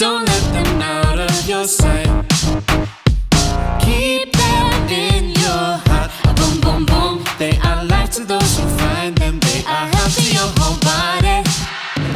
Don't let them out of your sight. Keep them in your heart. Boom, boom, boom. They are life to those who find them. They are health to your whole body.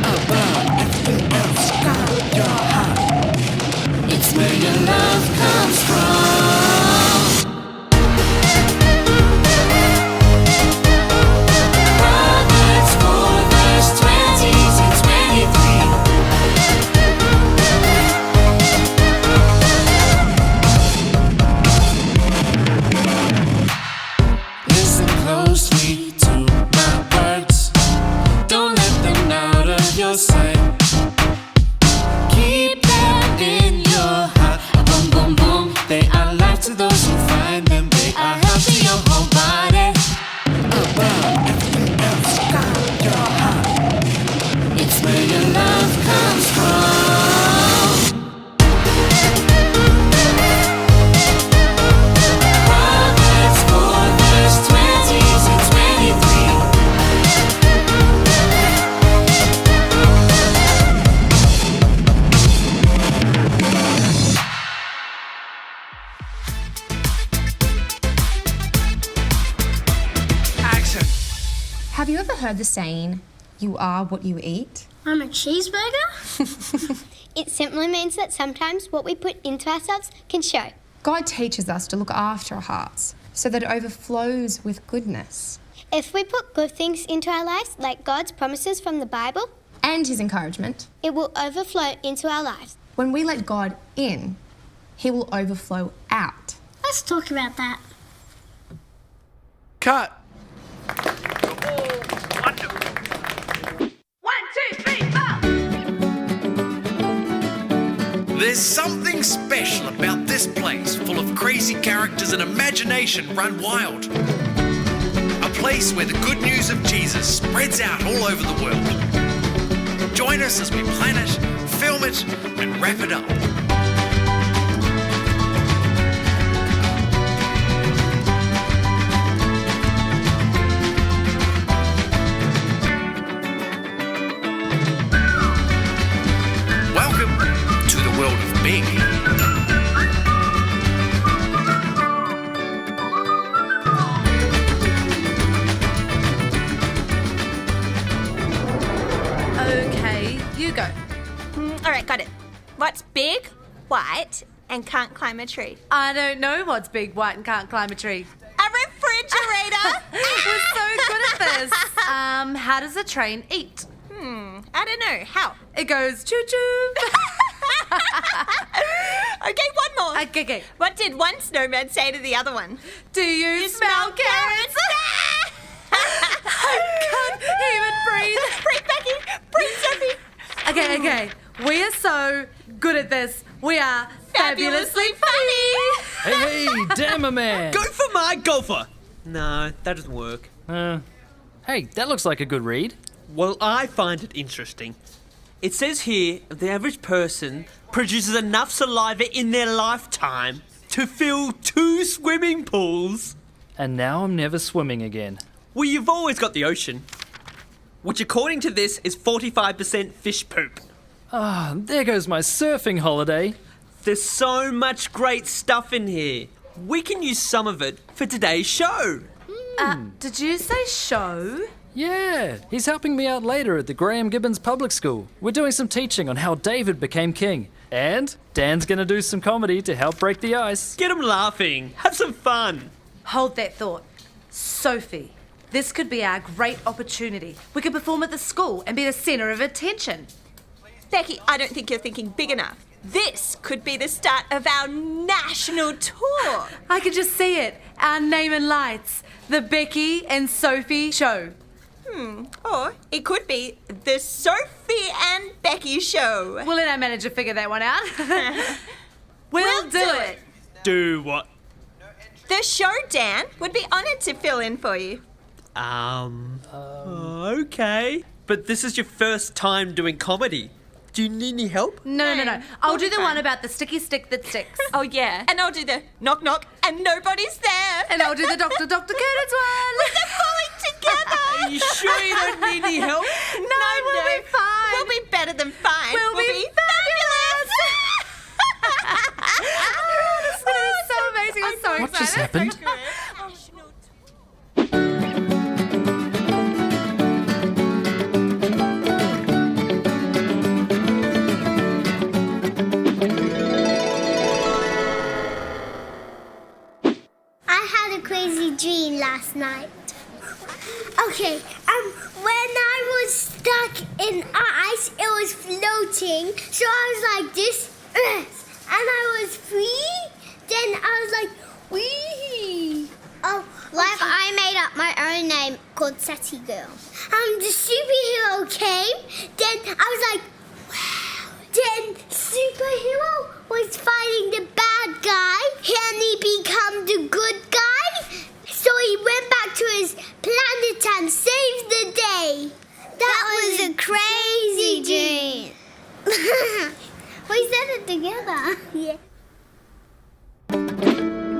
Above everything else, guard your heart. It's where your love comes from. Proverbs 4 verse 20 to 23. Listen closely to my words. Don't let them out of your sight. Keep them in your heart. Boom, boom, boom. They are life to those who find them. They are health to your whole body. Above everything else, guard your heart. It's where your love comes from. Proverbs 4 verse 20 to 23. Action. Have you ever heard the saying, you are what you eat? I'm a cheeseburger? It simply means that sometimes what we put into ourselves can show. God teaches us to look after our hearts so that it overflows with goodness If we put good things into our lives, like God's promises from the Bible, and His encouragement. it will overflow into our lives. When we let God in, He will overflow out. Let's talk about that. Cut. There's something special about this place, full of crazy characters and imagination run wild. A place where the good news of Jesus spreads out all over the world. Join us as we plan it, film it, and wrap it up. Welcome to the world of Big. Okay, you go. All right, got it. What's big, white, and can't climb a tree? I don't know what's big, white, and can't climb a tree. A refrigerator. We're so good at this. How does a train eat? I don't know. How? It goes choo-choo. Okay, one more. Okay. What did one snowman say to the other one? Do you smell carrots? I can't even breathe. Breathe, Becky. Breathe, Sophie. Okay. We are so good at this. We are Fabulously funny. Hey, damn a man! Go for my golfer! No, that doesn't work. Hey, that looks like a good read. Well, I find it interesting. It says here the average person produces enough saliva in their lifetime to fill 2 swimming pools. And now I'm never swimming again. Well, you've always got the ocean, which according to this is 45% fish poop. There goes my surfing holiday. There's so much great stuff in here. We can use some of it for today's show. Did you say show? Yeah, he's helping me out later at the Graham Gibbons Public School. We're doing some teaching on how David became king. And Dan's gonna do some comedy to help break the ice. Get them laughing. Have some fun. Hold that thought. Sophie, this could be our great opportunity. We could perform at the school and be the centre of attention. Becky, I don't think you're thinking big enough. This could be the start of our national tour. I can just see it. Our name in lights. The Becky and Sophie Show. Or it could be the Sophie and Becky Show. We'll let our manager figure that one out. We'll do it. Do what? The show, Dan, would be honoured to fill in for you. Okay. But this is your first time doing comedy. Do you need any help? No. I'll do the one about the sticky stick that sticks. Oh, yeah. And I'll do the knock knock and nobody's there. And I'll do the Dr. Curtis one. They're falling together. Are you sure you don't need any help? No, we'll be fine. We'll be better than fine. We'll be fabulous. just happened? I had a crazy dream last night. Okay, when I was stuck in ice, it was floating. So I was like this, and I was free. Then I was like, wee. Oh, Like I made up my own name called Setty Girl. the superhero came. Then I was like, wow. Then superhero was fighting the bad guy. And he became the good guy. So he went back to his planet and saved the day. That was a crazy dream. We said it together. Yeah.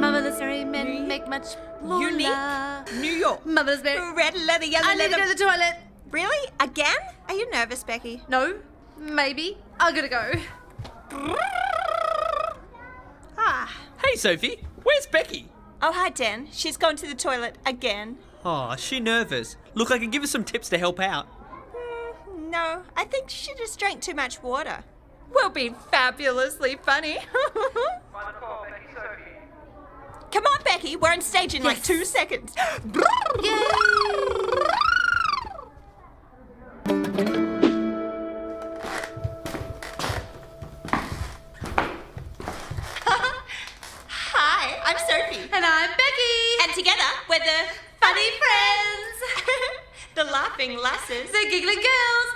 Marvelous merry men make much moolah. Unique. New York. Marvelous merry. Red leather, yellow I need to leather. go to the toilet. Really? Again? Are you nervous, Becky? No, maybe. I'm gonna go. Ah. Hey, Sophie, where's Becky? Oh, hi, Dan. She's gone to the toilet again. Oh, is she nervous? Look, I can give her some tips to help out. No, I think she just drank too much water. We'll be fabulously funny. Come on, Becky. We're on stage in like 2 seconds. Hi, I'm Sophie. And I'm Becky. And together, we're the Funny friends. the laughing lasses. The giggling girls.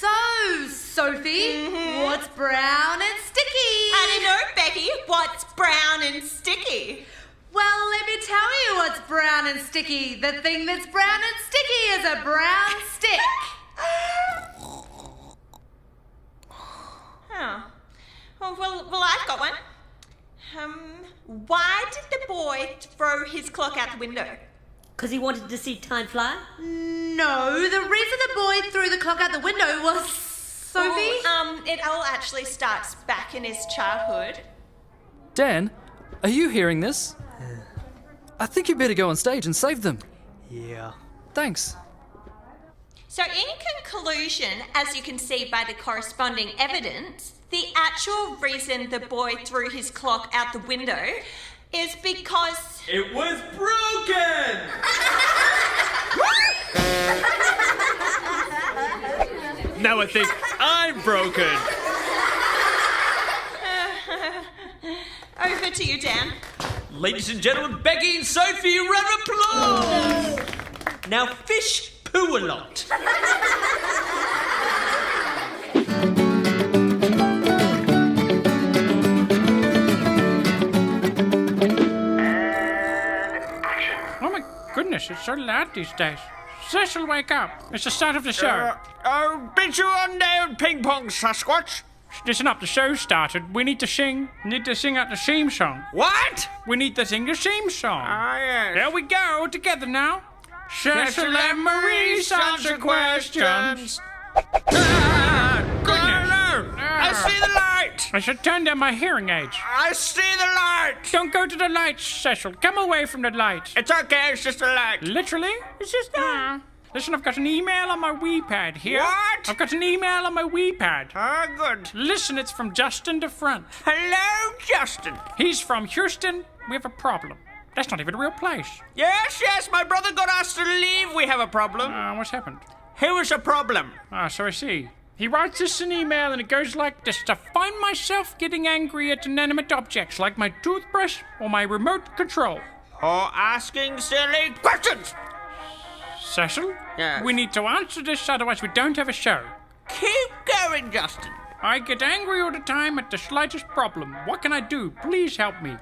So, Sophie, what's brown and sticky? I don't know, Becky. What's brown and sticky? Well, let me tell you what's brown and sticky. The thing that's brown and sticky is a brown stick. Oh. Well, I've got one. Why did the boy throw his clock out the window? Because he wanted to see time fly? No, the reason the boy threw the clock out the window was, Sophie? Well, it all actually starts back in his childhood. Dan, are you hearing this? I think you better go on stage and save them. Yeah. Thanks. So in conclusion, as you can see by the corresponding evidence, the actual reason the boy threw his clock out the window is because... It was broken! Now I think I'm broken. Over to you, Dan. Ladies and gentlemen, Becky and Sophie, round of applause! Now fish poo a lot. Oh my goodness, it's so loud these days. Cecil, wake up. It's the start of the show. Bid you on down ping pong, Sasquatch. Listen up, the show started. We need to sing. Need to sing out the theme song. What? We need to sing the theme song. Yes. There we go, together now. Cecil and Marie answer questions. Goodness. I see the light. I should turn down my hearing aids. I see the light. Don't go to the lights, Cecil. Come away from the lights. It's okay, it's just a light. Literally? It's just that. Listen, I've got an email on my WePad here. What? I've got an email on my WePad. Ah, good. Listen, it's from Justin DeFront. Hello, Justin. He's from Houston. We have a problem. That's not even a real place. Yes, my brother got asked to leave. We have a problem. What's happened? Who is a problem? So I see. He writes us an email and it goes like this. To find myself getting angry at inanimate objects like my toothbrush or my remote control. Or asking silly questions. Cecil? Yes. We need to answer this, otherwise we don't have a show. Keep going, Justin. I get angry all the time at the slightest problem. What can I do? Please help me.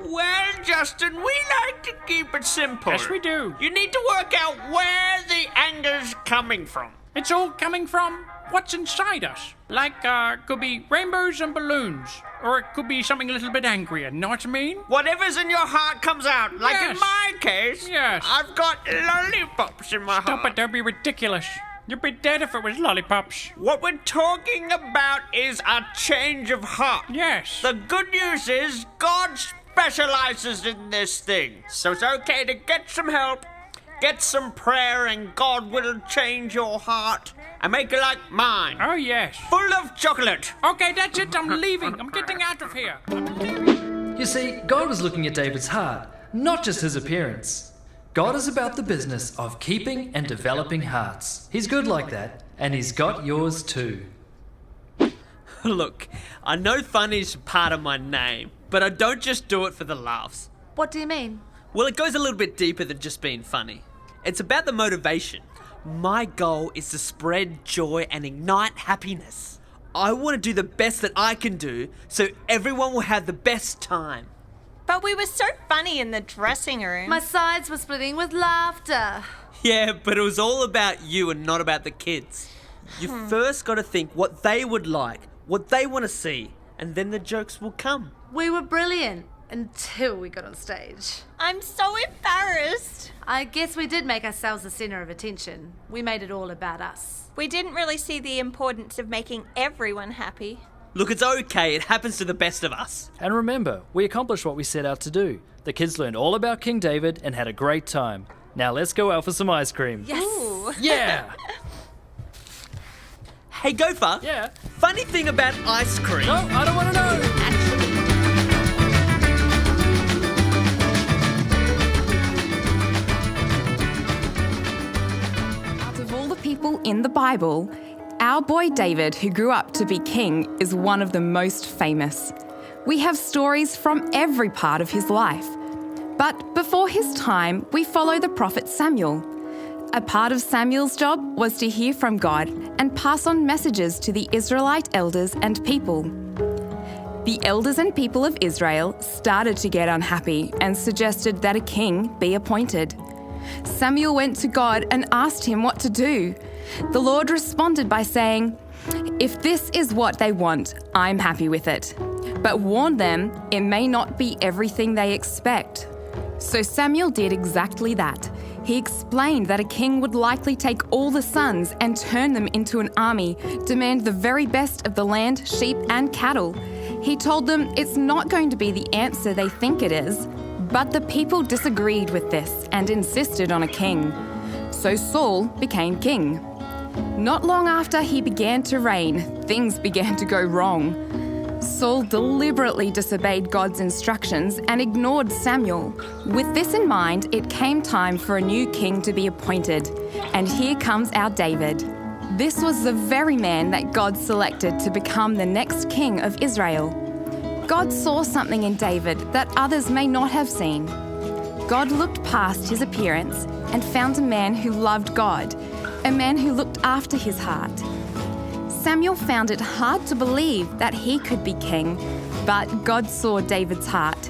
Well, Justin, we like to keep it simple. Yes, we do. You need to work out where the anger's coming from. It's all coming from what's inside us. Like, could be rainbows and balloons. Or it could be something a little bit angrier, know what I mean? Whatever's in your heart comes out. Like Yes. in my case, Yes. I've got lollipops in my Stop heart. it, don't be ridiculous. You'd be dead if it was lollipops. What we're talking about is a change of heart. Yes. The good news is God specializes in this thing. So it's okay to get some help, get some prayer, and God will change your heart and make it like mine. Oh, yes. Full of chocolate. Okay, that's it. I'm leaving. I'm getting out of here. You see, God was looking at David's heart, not just his appearance. God is about the business of keeping and developing hearts. He's good like that, and he's got yours too. Look, I know funny's part of my name, but I don't just do it for the laughs. What do you mean? Well, it goes a little bit deeper than just being funny. It's about the motivation. My goal is to spread joy and ignite happiness. I want to do the best that I can do so everyone will have the best time. But we were so funny in the dressing room. My sides were splitting with laughter. Yeah, but it was all about you and not about the kids. You first got to think what they would like, what they want to see, and then the jokes will come. We were brilliant until we got on stage. I'm so embarrassed. I guess we did make ourselves the centre of attention. We made it all about us. We didn't really see the importance of making everyone happy. Look, it's okay. It happens to the best of us. And remember, we accomplished what we set out to do. The kids learned all about King David and had a great time. Now let's go out for some ice cream. Yes. Ooh. Yeah! Hey, Gopher. Yeah? Funny thing about ice cream. No, I don't want to know! People in the Bible, our boy David, who grew up to be king, is one of the most famous. We have stories from every part of his life. But before his time, we follow the prophet Samuel. A part of Samuel's job was to hear from God and pass on messages to the Israelite elders and people. The elders and people of Israel started to get unhappy and suggested that a king be appointed. Samuel went to God and asked him what to do. The Lord responded by saying, "If this is what they want, I'm happy with it. But warn them, it may not be everything they expect." So Samuel did exactly that. He explained that a king would likely take all the sons and turn them into an army, demand the very best of the land, sheep, and cattle. He told them it's not going to be the answer they think it is. But the people disagreed with this and insisted on a king. So Saul became king. Not long after he began to reign, things began to go wrong. Saul deliberately disobeyed God's instructions and ignored Samuel. With this in mind, it came time for a new king to be appointed. And here comes our David. This was the very man that God selected to become the next king of Israel. God saw something in David that others may not have seen. God looked past his appearance and found a man who loved God, a man who looked after his heart. Samuel found it hard to believe that he could be king, but God saw David's heart.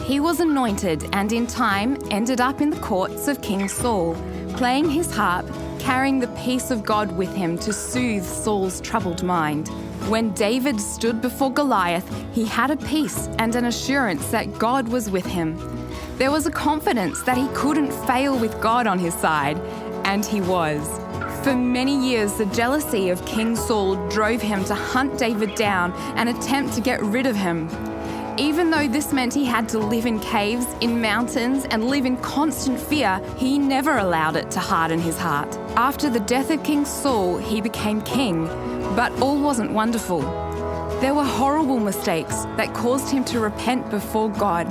He was anointed and in time ended up in the courts of King Saul, playing his harp, carrying the peace of God with him to soothe Saul's troubled mind. When David stood before Goliath, he had a peace and an assurance that God was with him. There was a confidence that he couldn't fail with God on his side, and he was. For many years, the jealousy of King Saul drove him to hunt David down and attempt to get rid of him. Even though this meant he had to live in caves, in mountains, and live in constant fear, he never allowed it to harden his heart. After the death of King Saul, he became king, but all wasn't wonderful. There were horrible mistakes that caused him to repent before God,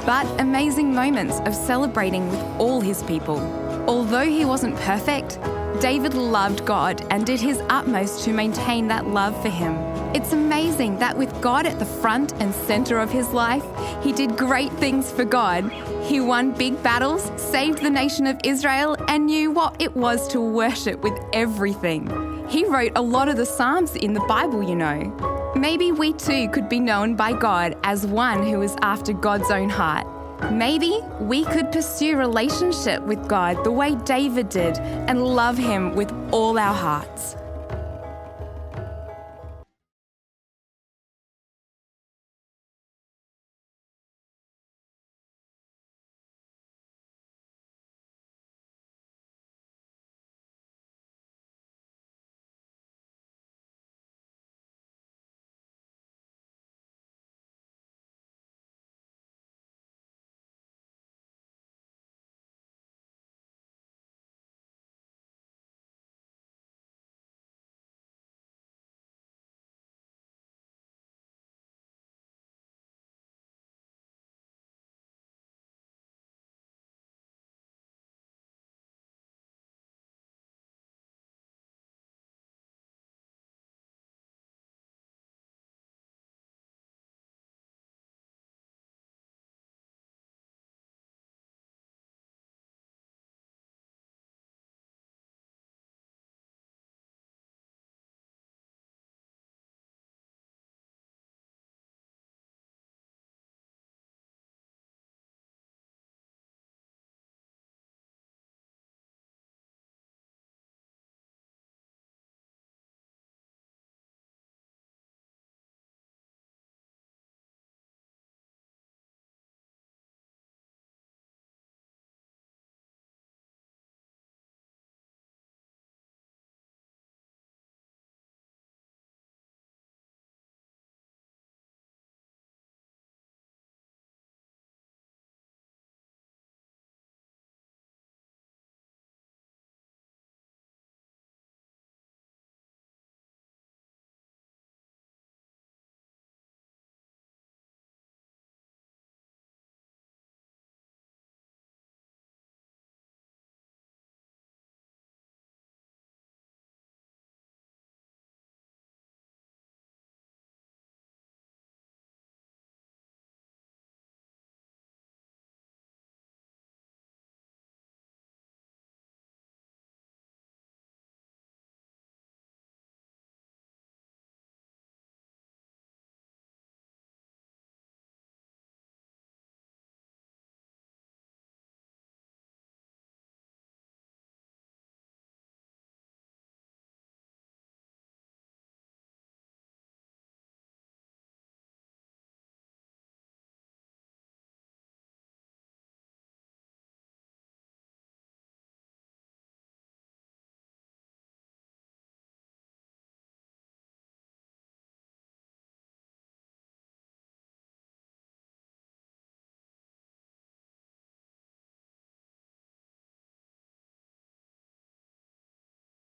but amazing moments of celebrating with all his people. Although he wasn't perfect, David loved God and did his utmost to maintain that love for him. It's amazing that with God at the front and center of his life, he did great things for God. He won big battles, saved the nation of Israel, and knew what it was to worship with everything. He wrote a lot of the Psalms in the Bible, you know. Maybe we too could be known by God as one who is after God's own heart. Maybe we could pursue relationship with God the way David did and love him with all our hearts.